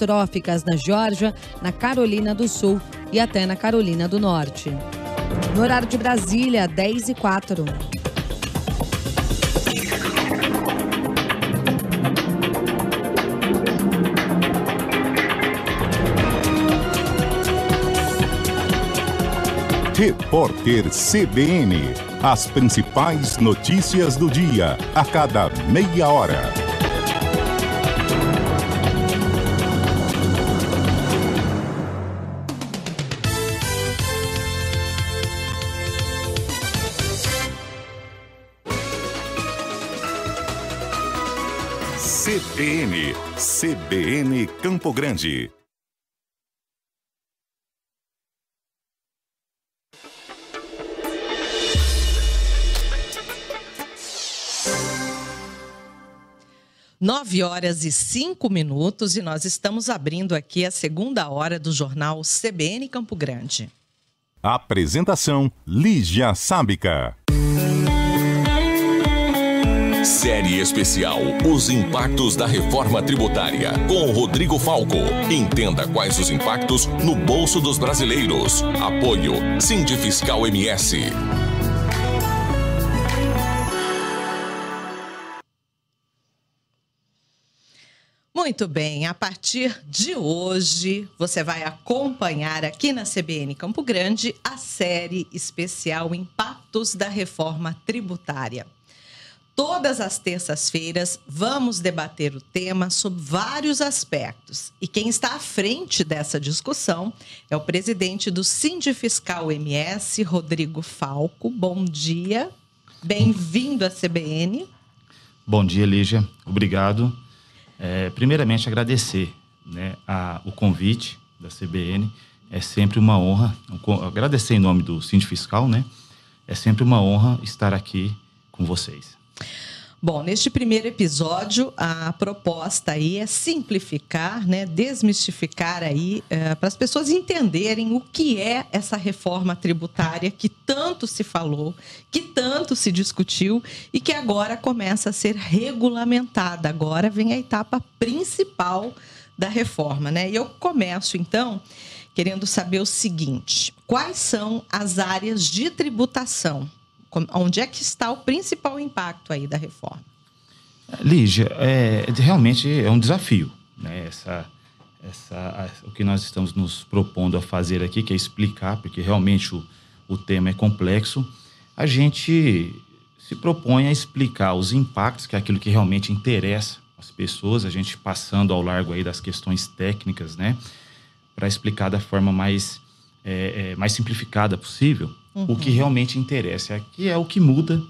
catastróficas na Geórgia, na Carolina do Sul e até na Carolina do Norte. No horário de Brasília, 10h04. Repórter CBN. As principais notícias do dia, a cada meia hora. CBN Campo Grande. Nove horas e 5 minutos e nós estamos abrindo aqui a segunda hora do jornal CBN Campo Grande. Apresentação, Lígia Sábica. Série especial Os Impactos da Reforma Tributária, com Rodrigo Falco. Entenda quais os impactos no bolso dos brasileiros. Apoio Sindifiscal MS. Muito bem, a partir de hoje você vai acompanhar aqui na CBN Campo Grande a série especial Impactos da Reforma Tributária. Todas as terças-feiras vamos debater o tema sob vários aspectos. E quem está à frente dessa discussão é o presidente do Sindifiscal MS, Rodrigo Falco. Bom dia, bem-vindo à CBN. Bom dia, Lígia. Obrigado. Primeiramente, agradecer, o convite da CBN. É sempre uma honra, agradecer em nome do Sindifiscal, é sempre uma honra estar aqui com vocês. Bom, neste primeiro episódio, a proposta aí é simplificar, desmistificar aí, para as pessoas entenderem o que é essa reforma tributária que tanto se falou, que tanto se discutiu e que agora começa a ser regulamentada. Agora vem a etapa principal da reforma, E eu começo, então, querendo saber o seguinte: quais são as áreas de tributação? Onde é que está o principal impacto aí da reforma? Lígia, realmente é um desafio, o que nós estamos nos propondo a fazer aqui, que é explicar, porque realmente o tema é complexo. A gente se propõe a explicar os impactos, que é aquilo que realmente interessa as pessoas, a gente passando ao largo aí das questões técnicas, para explicar da forma mais simplificada possível. O que realmente interessa aqui é o que muda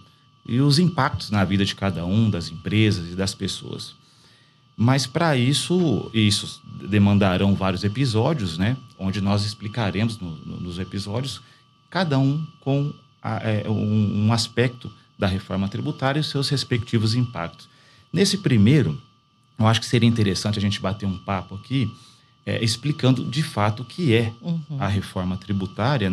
e os impactos na vida de cada um, das empresas e das pessoas. Mas para isso demandarão vários episódios, onde nós explicaremos nos episódios, cada um com um aspecto da reforma tributária e os seus respectivos impactos. Nesse primeiro, eu acho que seria interessante a gente bater um papo aqui, explicando de fato o que é a reforma tributária,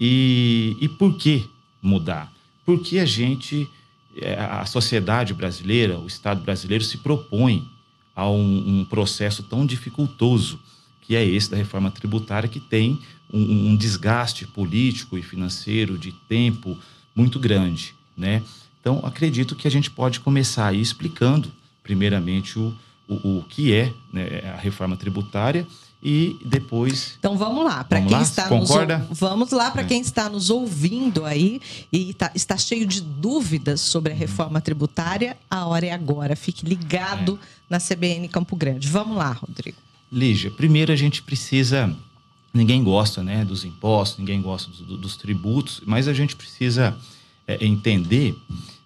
E por que mudar? Porque a sociedade brasileira, o Estado brasileiro se propõe a um processo tão dificultoso, que é esse da reforma tributária, que tem um desgaste político e financeiro de tempo muito grande, Então, acredito que a gente pode começar aí explicando, primeiramente, o que é a reforma tributária. E depois... Então vamos lá, para quem está vamos lá para quem está nos ouvindo aí e está cheio de dúvidas sobre a reforma tributária, a hora é agora. Fique ligado na CBN Campo Grande. Vamos lá, Rodrigo. Lígia, primeiro a gente precisa... Ninguém gosta dos impostos, ninguém gosta dos tributos, mas a gente precisa entender,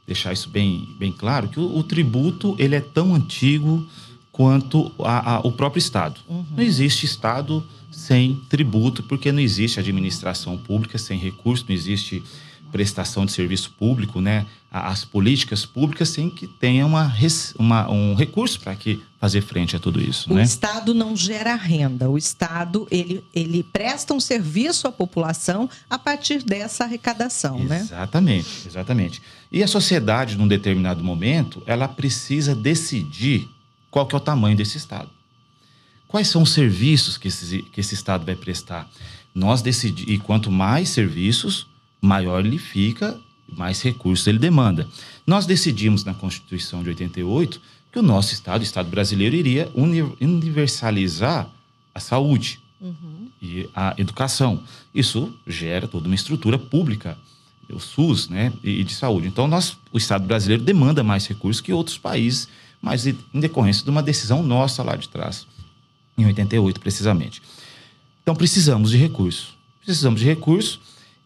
deixar isso bem claro, que o tributo ele é tão antigo quanto o próprio Estado. Não existe Estado sem tributo, porque não existe administração pública sem recurso, não existe prestação de serviço público, as políticas públicas sem que tenha um recurso para fazer frente a tudo isso. O Estado não gera renda, o Estado ele presta um serviço à população a partir dessa arrecadação, Exatamente. E a sociedade, num determinado momento, ela precisa decidir qual que é o tamanho desse Estado. Quais são os serviços que esse Estado vai prestar? E quanto mais serviços, maior ele fica, mais recursos ele demanda. Nós decidimos na Constituição de 88 que o nosso Estado, o Estado brasileiro, iria universalizar a saúde e a educação. Isso gera toda uma estrutura pública, o SUS, né, e de saúde. Então, o Estado brasileiro demanda mais recursos que outros países, mas em decorrência de uma decisão nossa lá de trás, em 88 precisamente. Então, precisamos de recursos.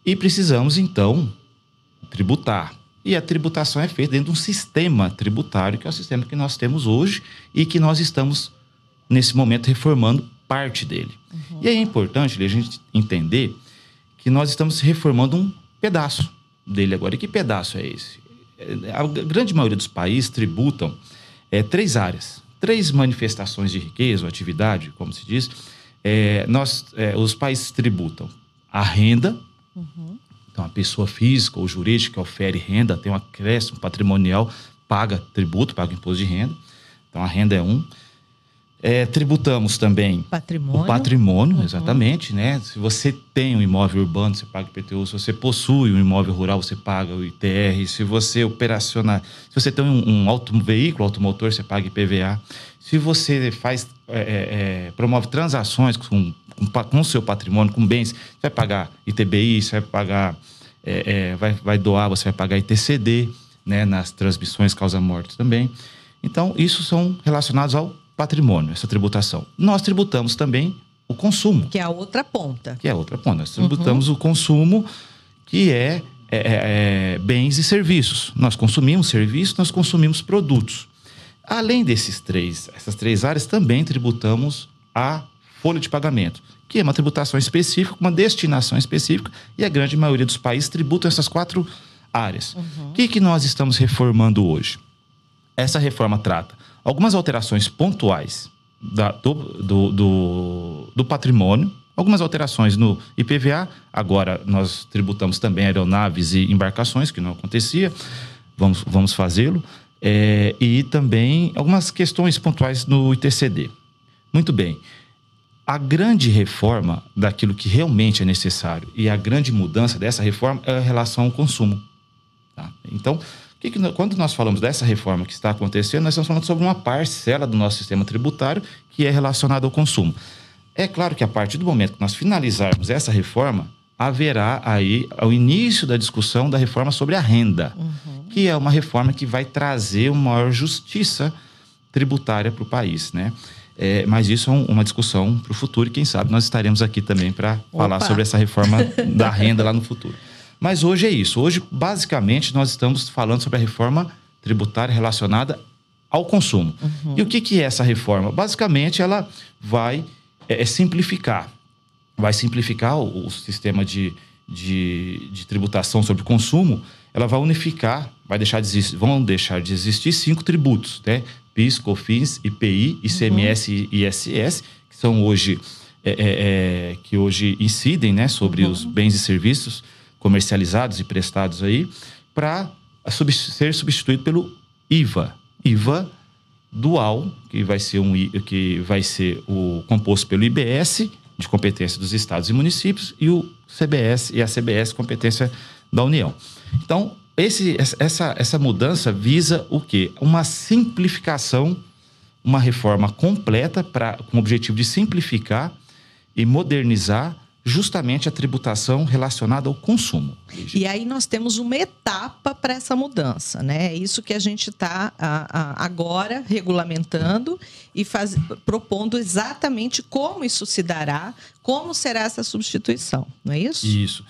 E precisamos, então, tributar. E a tributação é feita dentro de um sistema tributário, que é o sistema que nós temos hoje e que nós estamos, nesse momento, reformando parte dele. E é importante a gente entender que nós estamos reformando um pedaço dele agora. E que pedaço é esse? A grande maioria dos países tributam 3 áreas, 3 manifestações de riqueza ou atividade, como se diz. Os países tributam a renda. Então, a pessoa física ou jurídica ofere renda, tem um acréscimo patrimonial, paga tributo, paga imposto de renda. Então, a renda é um. Tributamos também o patrimônio, exatamente, né? Se você tem um imóvel urbano, você paga IPTU. Se você possui um imóvel rural, você paga o ITR. Se você tem um veículo automotor, você paga IPVA. Se você promove transações com o seu patrimônio, com bens, você vai pagar ITBI, você vai pagar, vai doar, você vai pagar ITCD, né? Nas transmissões causa-morte também. Então, isso são relacionados ao patrimônio, essa tributação. Nós tributamos também o consumo. Que é a outra ponta. Nós tributamos o consumo, que é bens e serviços. Nós consumimos serviços, nós consumimos produtos. Além essas 3 áreas, também tributamos a folha de pagamento, que é uma tributação específica, uma destinação específica, e a grande maioria dos países tributam essas 4 áreas. O que nós estamos reformando hoje? Essa reforma trata algumas alterações pontuais do patrimônio, algumas alterações no IPVA. Agora nós tributamos também aeronaves e embarcações, que não acontecia, vamos fazê-lo, e também algumas questões pontuais no ITCD. Muito bem. A grande reforma daquilo que realmente é necessário e a grande mudança dessa reforma é a relação ao consumo. Tá? Então, quando nós falamos dessa reforma que está acontecendo, nós estamos falando sobre uma parcela do nosso sistema tributário que é relacionada ao consumo. É claro que a partir do momento que nós finalizarmos essa reforma, haverá aí o início da discussão da reforma sobre a renda, que é uma reforma que vai trazer uma maior justiça tributária para o país, né? Mas isso é uma discussão para o futuro e quem sabe nós estaremos aqui também para falar sobre essa reforma da renda lá no futuro. Mas hoje é isso. Hoje, basicamente, nós estamos falando sobre a reforma tributária relacionada ao consumo. E o que é essa reforma? Basicamente, ela vai simplificar. Vai simplificar o sistema de tributação sobre o consumo. Ela vai unificar, vão deixar de existir 5 tributos, né? PIS, COFINS, IPI, ICMS e ISS, que são hoje, que hoje incidem, né, sobre os bens e serviços comercializados e prestados aí, para ser substituído pelo IVA. IVA dual, que vai ser o composto pelo IBS, de competência dos estados e municípios, e o CBS e a CBS, competência da União. Então, essa mudança visa o quê? Uma simplificação, uma reforma completa com o objetivo de simplificar e modernizar justamente a tributação relacionada ao consumo. E aí nós temos uma etapa para essa mudança, né? É isso que a gente está agora regulamentando e propondo exatamente como isso se dará, como será essa substituição, não é isso? Isso.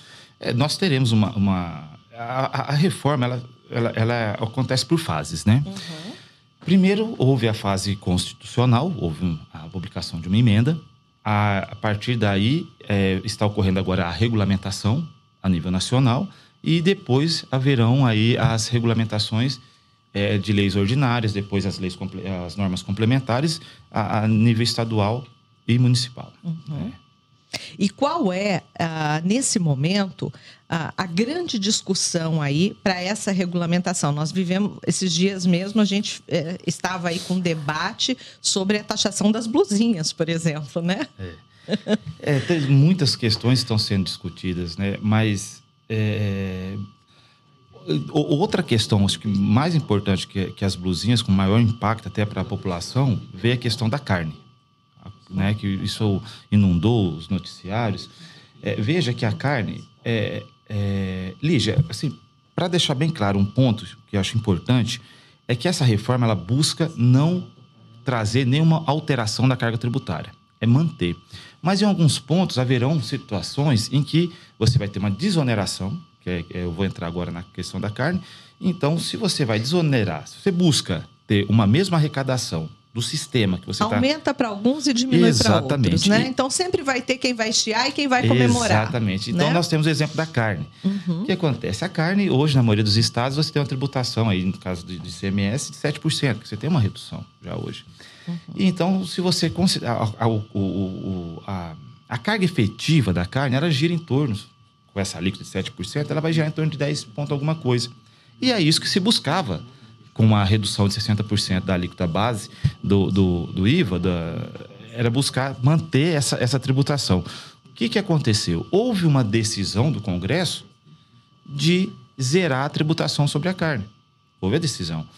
Nós teremos a reforma, ela acontece por fases, né? Primeiro, houve a fase constitucional, houve a publicação de uma emenda. A partir daí, está ocorrendo agora a regulamentação a nível nacional e depois haverão aí as regulamentações de leis ordinárias, depois as normas complementares a nível estadual e municipal. E qual é, nesse momento, a grande discussão aí para essa regulamentação? Nós vivemos, esses dias mesmo, a gente estava aí com um debate sobre a taxação das blusinhas, por exemplo, né? Tem muitas questões que estão sendo discutidas, né? Mas outra questão, acho que mais importante que as blusinhas, com maior impacto até para a população, veio a questão da carne, né? Que isso inundou os noticiários. Veja que a carne, Lígia, assim, para deixar bem claro um ponto que eu acho importante, é que essa reforma ela busca não trazer nenhuma alteração da carga tributária, é manter. Mas em alguns pontos haverão situações em que você vai ter uma desoneração, eu vou entrar agora na questão da carne. Então, se você vai desonerar, se você busca ter uma mesma arrecadação do sistema que você aumenta para alguns e diminui para outros, né? Então sempre vai ter quem vai chiar e quem vai comemorar. Exatamente. Então nós temos o exemplo da carne. O que acontece? A carne, hoje, na maioria dos estados, você tem uma tributação aí, no caso de ICMS, de 7%, que você tem uma redução já hoje. E então, se você considerar a carga efetiva da carne, ela gira em torno, com essa alíquota de 7%, ela vai girar em torno de 10 ponto alguma coisa. E é isso que se buscava com uma redução de 60% da alíquota base do IVA, era buscar manter essa tributação. O que aconteceu? Houve uma decisão do Congresso de zerar a tributação sobre a carne. Houve a decisão.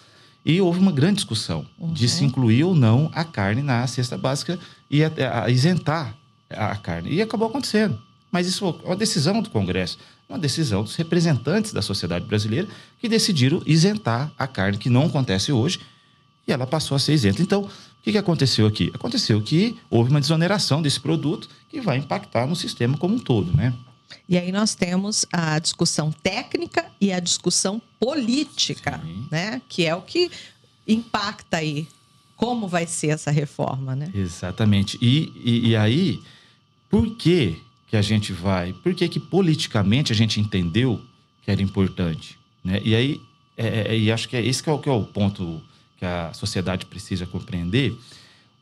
E houve uma grande discussão de se incluir ou não a carne na cesta básica e isentar a carne. E acabou acontecendo. Mas isso é uma decisão do Congresso, uma decisão dos representantes da sociedade brasileira que decidiram isentar a carne, que não acontece hoje, e ela passou a ser isenta. Então, o que aconteceu aqui? Aconteceu que houve uma desoneração desse produto que vai impactar no sistema como um todo, né? E aí nós temos a discussão técnica e a discussão política, né? Que é o que impacta aí como vai ser essa reforma, né? Exatamente. E aí, por que a gente vai... Por que politicamente a gente entendeu que era importante, né? E aí, e acho que esse que é o ponto que a sociedade precisa compreender.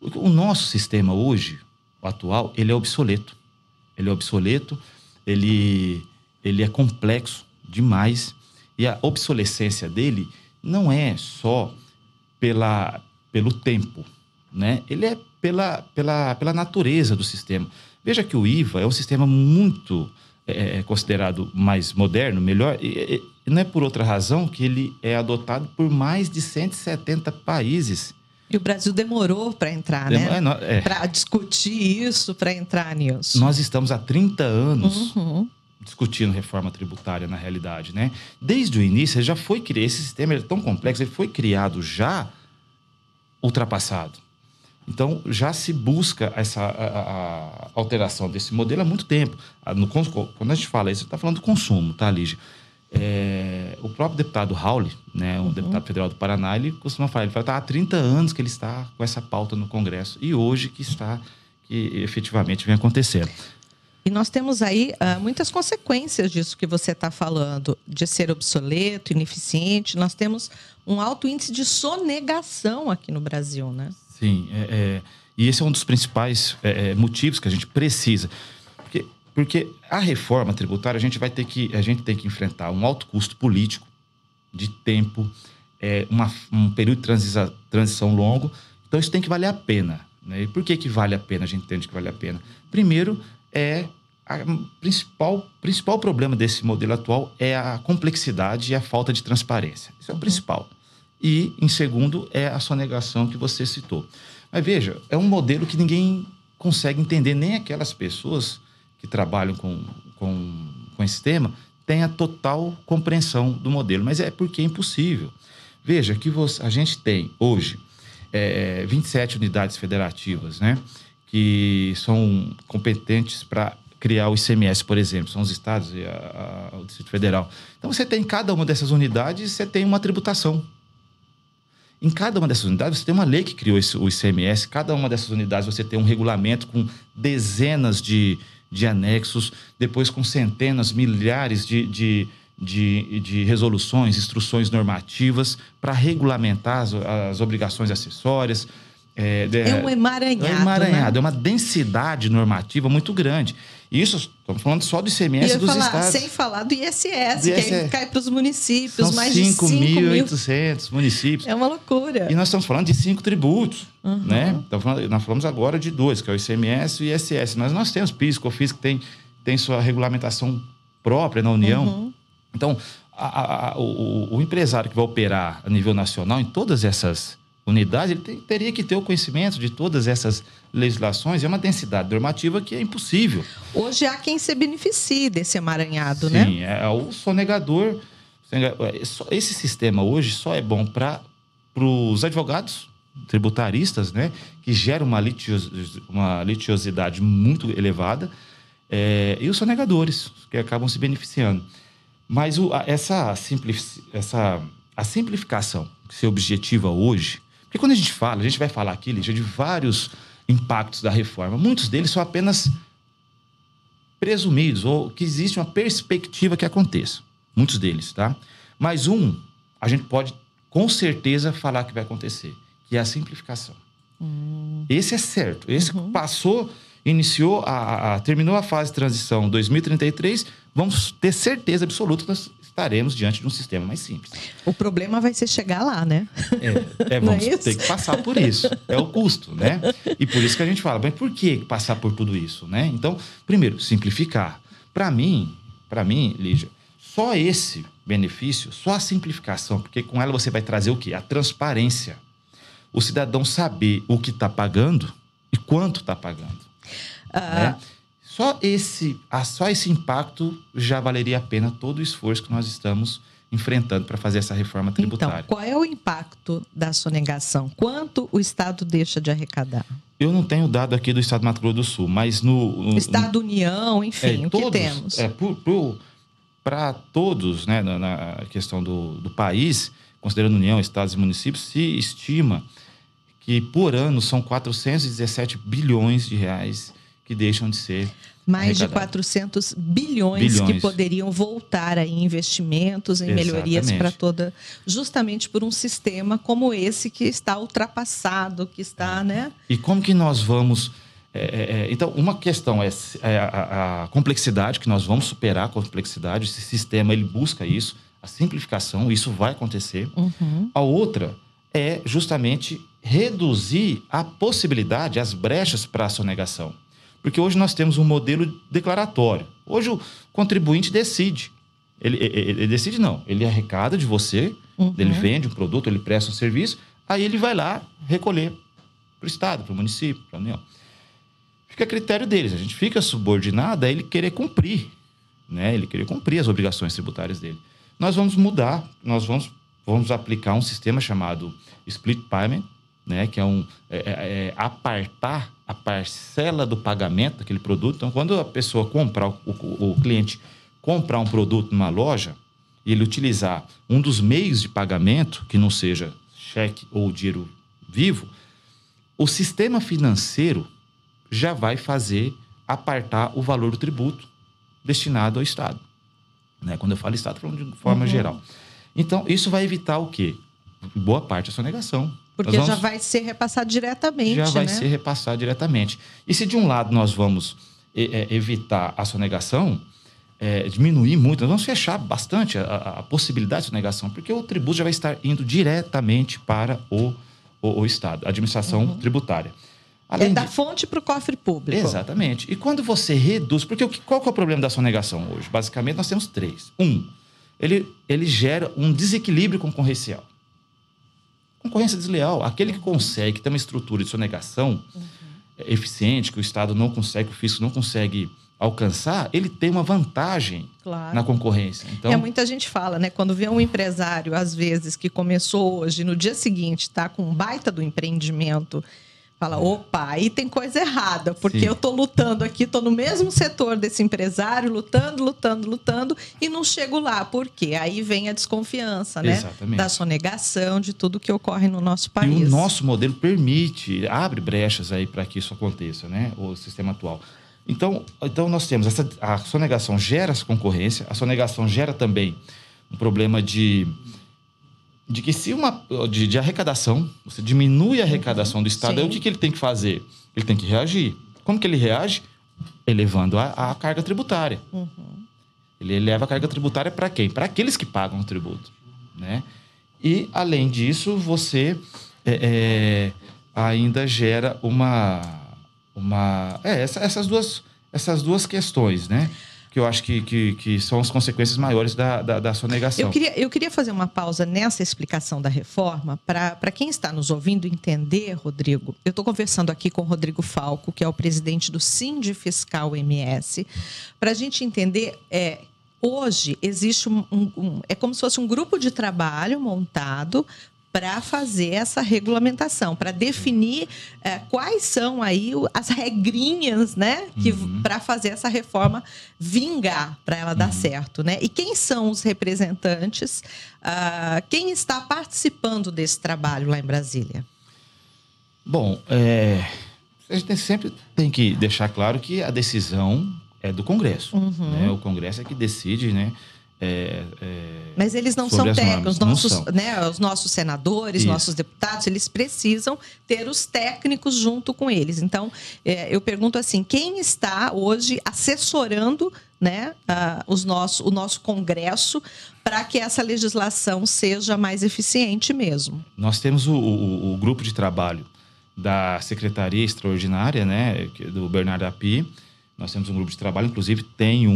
O nosso sistema hoje, o atual, ele é obsoleto. Ele é obsoleto, ele é complexo demais. E a obsolescência dele não é só pelo tempo, né? Ele é pela natureza do sistema. Veja que o IVA é um sistema muito considerado mais moderno, melhor, e não é por outra razão que ele é adotado por mais de 170 países. E o Brasil demorou para entrar, né? Para discutir isso, para entrar nisso. Nós estamos há 30 anos discutindo reforma tributária, na realidade, né? Desde o início, ele já foi criado, esse sistema é tão complexo, ele foi criado já ultrapassado. Então, já se busca a alteração desse modelo há muito tempo. Quando a gente fala isso, a gente está falando do consumo, tá, Lígia? O próprio deputado Rauli, né, um deputado federal do Paraná, ele costuma falar, há 30 anos que ele está com essa pauta no Congresso e hoje que efetivamente vem acontecendo. E nós temos aí muitas consequências disso que você está falando, de ser obsoleto, ineficiente. Nós temos um alto índice de sonegação aqui no Brasil, né? Sim, e esse é um dos principais motivos que a gente precisa. Porque a reforma tributária, a gente tem que enfrentar um alto custo político, de tempo, um período de transição longo. Então, isso tem que valer a pena, né? E por que vale a pena? A gente entende que vale a pena. Primeiro, o principal problema desse modelo atual é a complexidade e a falta de transparência. Isso é o principal. E, em segundo, é a sonegação que você citou. Mas veja, é um modelo que ninguém consegue entender, nem aquelas pessoas que trabalham com esse tema têm a total compreensão do modelo. Mas é porque é impossível. Veja que a gente tem hoje 27 unidades federativas, né, que são competentes para criar o ICMS, por exemplo. São os estados e o Distrito Federal. Então, você tem em cada uma dessas unidades, você tem uma tributação. Em cada uma dessas unidades, você tem uma lei que criou o ICMS. Cada uma dessas unidades, você tem um regulamento com dezenas de anexos, depois com centenas, milhares de resoluções, instruções normativas para regulamentar as obrigações acessórias. É um emaranhado. É um emaranhado, né? é uma densidade normativa muito grande. E isso, estamos falando só do ICMS dos estados. Sem falar do ISS, que aí cai para os municípios, são mais de 5.800 municípios. É uma loucura. E nós estamos falando de 5 tributos, né? Nós falamos agora de 2, que é o ICMS e o ISS. Mas nós temos PIS, COFINS, que tem sua regulamentação própria na União. Então, o empresário que vai operar a nível nacional em todas essas unidades, ele teria que ter o conhecimento de todas essas legislações. É uma densidade normativa que é impossível. Hoje há quem se beneficie desse emaranhado, Sim, né? Sim, é o sonegador. Esse sistema hoje só é bom para os advogados tributaristas, né, que gera uma litiosidade muito elevada, e os sonegadores, que acabam se beneficiando. Mas a simplificação que se objetiva hoje, porque quando a gente vai falar aqui, Lígia, de vários impactos da reforma, muitos deles são apenas presumidos, ou que existe uma perspectiva que aconteça. Muitos deles, tá? Mas a gente pode com certeza falar que vai acontecer, que é a simplificação. Esse é certo. Esse terminou a fase de transição 2033, vamos ter certeza absoluta que nós estaremos diante de um sistema mais simples. O problema vai ser chegar lá, né? Vamos ter que passar por isso. É o custo, né? E por isso que a gente fala, mas por que passar por tudo isso, né? Então, primeiro, simplificar. Para mim, Lígia, só esse benefício, só a simplificação, porque com ela você vai trazer o quê? A transparência. O cidadão saber o que está pagando e quanto está pagando. Né? Só esse impacto já valeria a pena todo o esforço que nós estamos enfrentando para fazer essa reforma tributária. Então, qual é o impacto da sonegação? Quanto o Estado deixa de arrecadar? Eu não tenho dado aqui do Estado do Mato Grosso do Sul, mas no Estado, União, enfim, o que temos? Para todos, né, na questão do país, considerando União, Estados e municípios, se estima que por ano são 417 bilhões de reais que deixam de ser mais de arrecadados. 400 bilhões que poderiam voltar a investimentos, em melhorias para toda... Justamente por um sistema como esse que está ultrapassado, que está, né? E como que nós vamos... Então, uma questão é a complexidade, que nós vamos superar a complexidade. Esse sistema, ele busca isso, a simplificação, isso vai acontecer. A outra é justamente reduzir a possibilidade, as brechas para a sonegação. Porque hoje nós temos um modelo declaratório. Hoje o contribuinte decide. Ele decide não, ele arrecada de você, ele vende um produto, ele presta um serviço, aí ele vai lá recolher para o Estado, para o município, para a União. Fica a critério deles, a gente fica subordinado a ele querer cumprir, né? Ele querer cumprir as obrigações tributárias dele. Nós vamos mudar, nós vamos aplicar um sistema chamado Split Payment, né? Que é apartar a parcela do pagamento daquele produto. Então, quando a pessoa comprar, o cliente comprar um produto numa loja e ele utilizar um dos meios de pagamento, que não seja cheque ou dinheiro vivo, o sistema financeiro já vai fazer apartar o valor do tributo destinado ao Estado. Né? Quando eu falo Estado, estou falando de forma geral. Então, isso vai evitar o quê? Boa parte da sonegação. Porque já vai ser repassado diretamente, já vai ser repassado diretamente. E se de um lado nós vamos evitar a sonegação, diminuir muito, nós vamos fechar bastante a possibilidade de sonegação, porque o tributo já vai estar indo diretamente para o Estado, a administração tributária. Da fonte para o cofre público. Exatamente. E quando você reduz... Porque qual que é o problema da sonegação hoje? Basicamente, nós temos 3. Ele gera um desequilíbrio concorrencial. Concorrência desleal. Aquele que consegue ter uma estrutura de sonegação eficiente, que o Estado não consegue, que o fisco não consegue alcançar, ele tem uma vantagem na concorrência. Então, muita gente fala, né? Quando vê um empresário, às vezes, que começou hoje, no dia seguinte, está com um baita do empreendimento... Fala, opa, aí tem coisa errada, porque eu estou lutando aqui, estou no mesmo setor desse empresário, lutando, e não chego lá. Por quê? Aí vem a desconfiança, né? Exatamente. Da sonegação, de tudo que ocorre no nosso país. E o nosso modelo abre brechas aí para que isso aconteça, né? O sistema atual. Então nós temos a sonegação gera essa concorrência, a sonegação gera também um problema de de que se de arrecadação, você diminui a arrecadação do Estado, Sim. aí o que ele tem que fazer? Ele tem que reagir. Como que ele reage? Elevando a carga tributária. Ele eleva a carga tributária para quem? Para aqueles que pagam o tributo, né? E, além disso, você ainda gera essas duas questões, né? Que eu acho que são as consequências maiores da sonegação. Eu queria fazer uma pausa nessa explicação da reforma para quem está nos ouvindo entender, Rodrigo. Eu estou conversando aqui com o Rodrigo Falco, que é o presidente do Sindifiscal MS, para a gente entender. Hoje existe é como se fosse um grupo de trabalho montado para fazer essa regulamentação, para definir quais são aí as regrinhas, né, para fazer essa reforma vingar, para ela dar certo, né? E quem são os representantes? Quem está participando desse trabalho lá em Brasília? Bom, a gente sempre tem que deixar claro que a decisão é do Congresso, né? O Congresso é que decide, né? Mas eles não são técnicos, os nossos senadores, nossos deputados, eles precisam ter os técnicos junto com eles. Então, eu pergunto assim, quem está hoje assessorando, né, o nosso Congresso para que essa legislação seja mais eficiente mesmo? Nós temos o grupo de trabalho da Secretaria Extraordinária, né, do Bernardo Api. Nós temos um grupo de trabalho, inclusive tem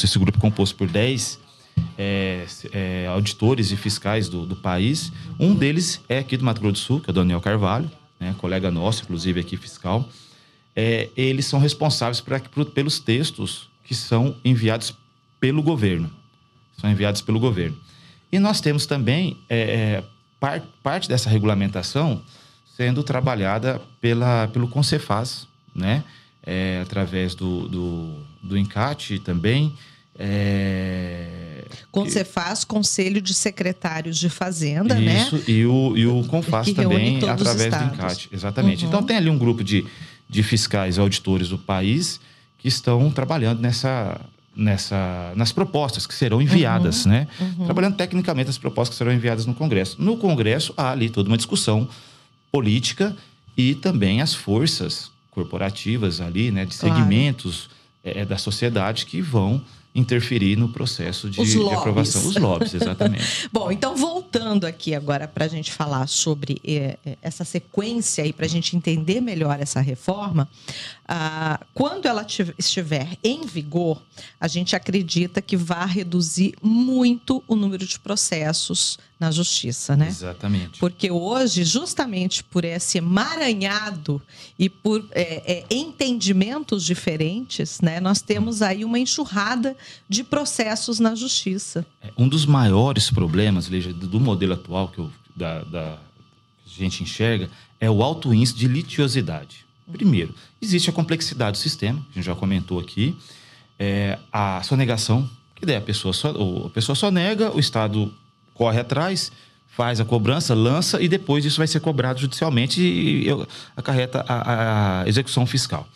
esse grupo é composto por 10 auditores e fiscais do país. Um deles é aqui do Mato Grosso do Sul, que é o Daniel Carvalho, né, colega nosso, inclusive aqui fiscal. Eles são responsáveis pelos textos que são enviados pelo governo. E nós temos também parte dessa regulamentação sendo trabalhada pelo Concefaz, né? Através do ENCAT também. Concefaz, Conselho de Secretários de Fazenda, isso, né? E o Confaz também, através do ENCAT. Exatamente. Então, tem ali um grupo de fiscais e auditores do país que estão trabalhando nas propostas que serão enviadas, né? Trabalhando tecnicamente nas propostas que serão enviadas no Congresso. No Congresso, há ali toda uma discussão política e também as forças corporativas ali, né, de segmentos da sociedade que vão interferir no processo de aprovação. Os lobbies, exatamente. Bom, então voltando aqui agora para a gente falar sobre essa sequência aí, para a gente entender melhor essa reforma, quando ela estiver em vigor, a gente acredita que vai reduzir muito o número de processos na justiça, né? Exatamente. Porque hoje, justamente por esse emaranhado e por entendimentos diferentes, né, nós temos aí uma enxurrada de processos na justiça. Um dos maiores problemas, Lígia, do modelo atual que a gente enxerga é o alto índice de litiosidade. Primeiro, existe a complexidade do sistema, a gente já comentou aqui, a sonegação, que daí a pessoa só nega, o Estado corre atrás, faz a cobrança, lança e depois isso vai ser cobrado judicialmente e acarreta a execução fiscal.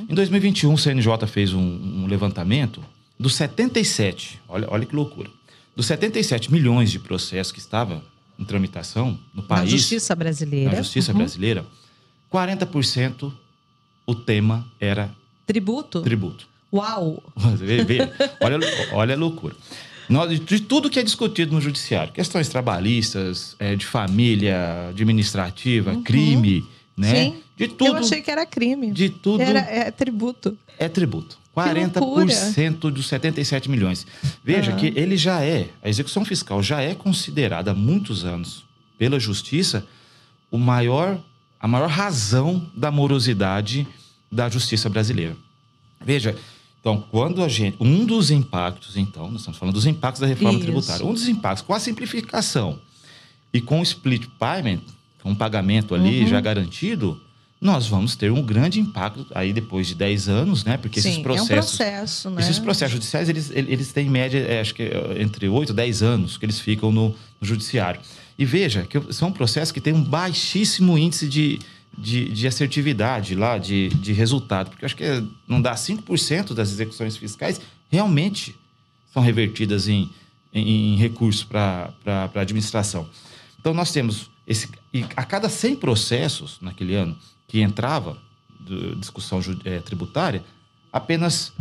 Em 2021, o CNJ fez um levantamento dos 77, olha que loucura, dos 77 milhões de processos que estavam em tramitação no país. Na Justiça Brasileira. Na Justiça Brasileira, 40% o tema era tributo. Uau! Olha a loucura. De tudo que é discutido no judiciário, questões trabalhistas, de família, administrativa, crime, né? Sim, de tudo. Eu achei que era crime. De tudo. É tributo. É tributo. 40% dos 77 milhões. Veja que a execução fiscal já é considerada há muitos anos pela Justiça a maior razão da morosidade da justiça brasileira. Veja, então, quando um dos impactos, então, nós estamos falando dos impactos da reforma tributária, um dos impactos com a simplificação e com o split payment, com um pagamento ali já garantido, nós vamos ter um grande impacto aí depois de 10 anos, né? Porque esses processos... é um processo, né? Esses processos judiciais, eles têm em média, acho que entre 8 e 10 anos que eles ficam no judiciário. E veja que são processos que têm um baixíssimo índice de assertividade lá, de resultado. Porque eu acho que não dá 5% das execuções fiscais realmente são revertidas em em recursos para a administração. Então, nós temos e a cada 100 processos naquele ano que entrava de discussão tributária, apenas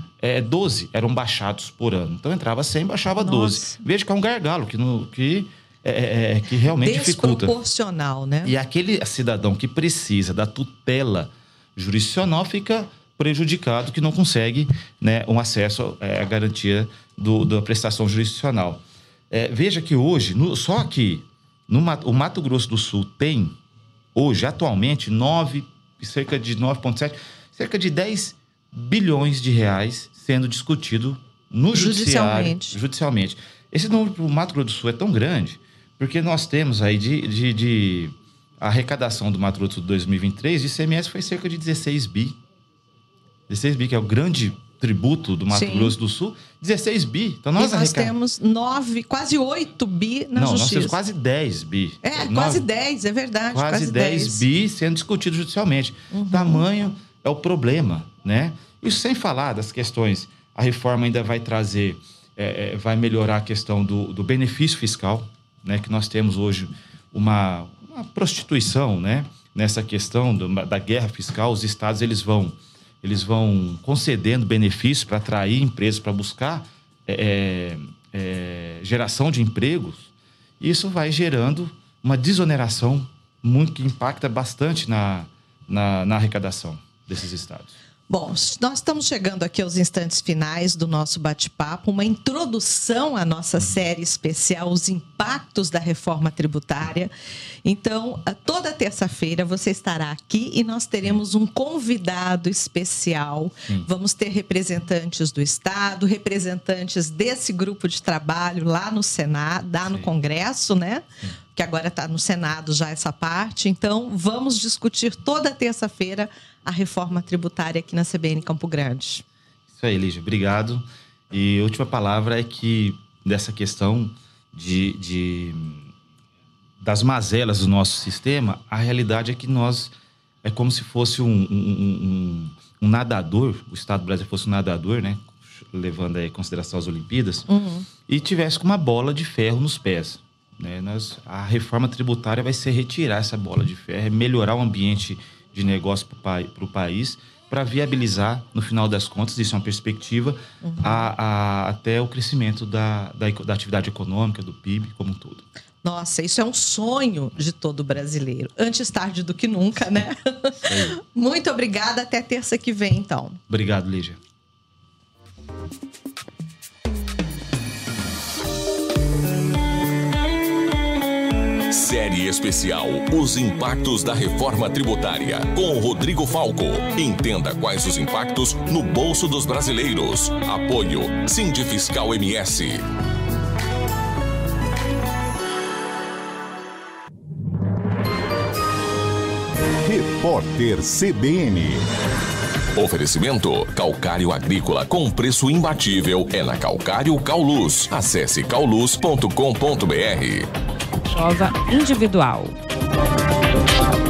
12 eram baixados por ano. Então, entrava 100, baixava 12. Veja que é um gargalo que realmente dificulta. Desproporcional, né? E aquele cidadão que precisa da tutela jurisdicional fica prejudicado, que não consegue, né, um acesso à garantia da prestação jurisdicional. Veja que hoje, só aqui, o Mato Grosso do Sul tem, hoje, atualmente, cerca de 9,7, cerca de 10 bilhões de reais sendo discutido no judicialmente. Esse número para o Mato Grosso do Sul é tão grande, porque nós temos aí a arrecadação do Mato Grosso do Sul de 2023 de ICMS foi cerca de 16 bi. 16 bi, que é o grande tributo do Mato Grosso do Sul, 16 bi. Então nós temos 9, quase 8 bi na justiça. Nós temos quase 10 bi. Quase 10, é verdade. Quase 10 bi sendo discutido judicialmente. Tamanho é o problema, né? Isso sem falar das questões. A reforma ainda vai trazer, vai melhorar a questão do benefício fiscal, né? Que nós temos hoje uma prostituição, né? Nessa questão da guerra fiscal. Os estados eles vão concedendo benefícios para atrair empresas, para buscar geração de empregos. Isso vai gerando uma desoneração que impacta bastante na arrecadação desses estados. Bom, nós estamos chegando aqui aos instantes finais do nosso bate-papo, uma introdução à nossa série especial, os impactos da reforma tributária. Então, toda terça-feira você estará aqui e nós teremos um convidado especial. Vamos ter representantes do Estado, representantes desse grupo de trabalho lá no Senado, lá no Congresso, né? Que agora está no Senado já essa parte. Então, vamos discutir toda terça-feira a reforma tributária aqui na CBN Campo Grande. Isso aí, Lígia. Obrigado. E a última palavra é que dessa questão das mazelas do nosso sistema, a realidade é que nós é como se fosse um nadador, o Estado do Brasil fosse um nadador, né? Levando aí em consideração as Olimpíadas, e tivesse com uma bola de ferro nos pés. Né? A reforma tributária vai ser retirar essa bola de ferro, melhorar o ambiente de negócio para o país, para viabilizar, no final das contas, isso é uma perspectiva, até o crescimento da atividade econômica, do PIB como um todo. Nossa, isso é um sonho de todo brasileiro. Antes tarde do que nunca, né? Muito obrigada. Até terça que vem, então. Obrigado, Lígia. Série especial Os Impactos da Reforma Tributária, com Rodrigo Falco. Entenda quais os impactos no bolso dos brasileiros. Apoio Sindifiscal MS. Repórter CBN. Oferecimento Calcário Agrícola com preço imbatível é na Calcário Cauluz. Acesse cauluz.com.br. Prova individual.